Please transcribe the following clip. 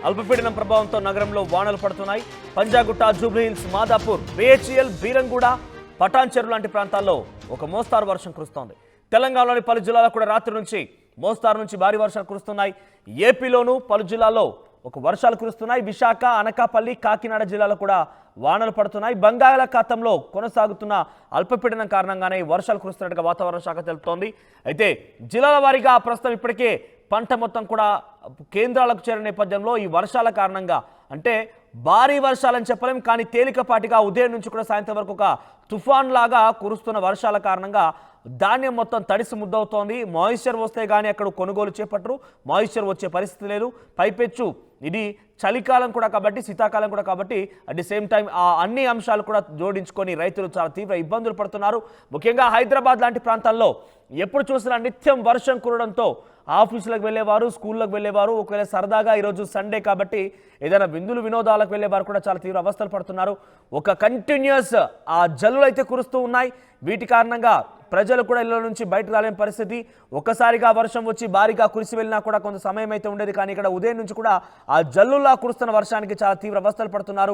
అల్పపీడనం ప్రభావంతో నగరంలో వానలు పడుతున్నాయి. పంజాగుట్ట, జూబ్లీహిల్స్, మాదాపూర్, బిహెచ్ఎల్, బీరంగూడ, పటాన్చెరు లాంటి ప్రాంతాల్లో ఒక మోస్తారు వర్షం కురుస్తోంది. తెలంగాణలోని పలు జిల్లాల్లో కూడా రాత్రి నుంచి మోస్తారు నుంచి భారీ వర్షాలు కురుస్తున్నాయి. ఏపీలోనూ పలు జిల్లాల్లో ఒక వర్షాలు కురుస్తున్నాయి. విశాఖ, అనకాపల్లి, కాకినాడ జిల్లాలో కూడా వానలు పడుతున్నాయి. బంగాళాఖాతంలో కొనసాగుతున్న అల్పపీడనం కారణంగానే వర్షాలు కురుస్తున్నట్టుగా వాతావరణ శాఖ తెలుపుతోంది. అయితే జిల్లాల వారీగా ప్రస్తుతం ఇప్పటికే పంట మొత్తం కూడా కేంద్రాలకు చేరిన నేపథ్యంలో ఈ వర్షాల కారణంగా అంటే భారీ వర్షాలని చెప్పలేం, కానీ తేలికపాటిగా ఉదయం నుంచి కూడా సాయంత్రం వరకు ఒక తుఫాన్ లాగా కురుస్తున్న వర్షాల కారణంగా ధాన్యం మొత్తం తడిసి ముద్దవుతోంది. మాయిశ్చర్ వస్తే కానీ అక్కడ కొనుగోలు చేపట్టరు, మాయిశ్చర్ వచ్చే పరిస్థితి లేదు. పైపెచ్చు ఇది చలికాలం కూడా కాబట్టి, శీతాకాలం కూడా కాబట్టి అట్ ది సేమ్ టైం ఆ అన్ని అంశాలు కూడా జోడించుకొని రైతులు చాలా తీవ్ర ఇబ్బందులు పడుతున్నారు. ముఖ్యంగా హైదరాబాద్ లాంటి ప్రాంతాల్లో ఎప్పుడు చూసినా నిత్యం వర్షం కురవడంతో ఆఫీసులకు వెళ్ళేవారు, స్కూళ్ళకు వెళ్ళేవారు, ఒకవేళ సరదాగా ఈరోజు సండే కాబట్టి ఏదైనా విందులు వినోదాలకు వెళ్ళేవారు కూడా చాలా తీవ్ర అవస్థలు పడుతున్నారు. ఒక కంటిన్యూస్ ఆ జల్లులు అయితే కురుస్తూ ఉన్నాయి. వీటి కారణంగా ప్రజలు కూడా ఇళ్ళ నుంచి బయటకు రాలేని పరిస్థితి. ఒక్కసారిగా వర్షం వచ్చి భారీగా కురిసి వెళ్ళినా కూడా కొంత సమయం అయితే ఉండేది, కానీ ఇక్కడ ఉదయం నుంచి కూడా ఆ జల్లులా కురుస్తున్న వర్షానికి చాలా తీవ్ర అవస్థలు పడుతున్నారు.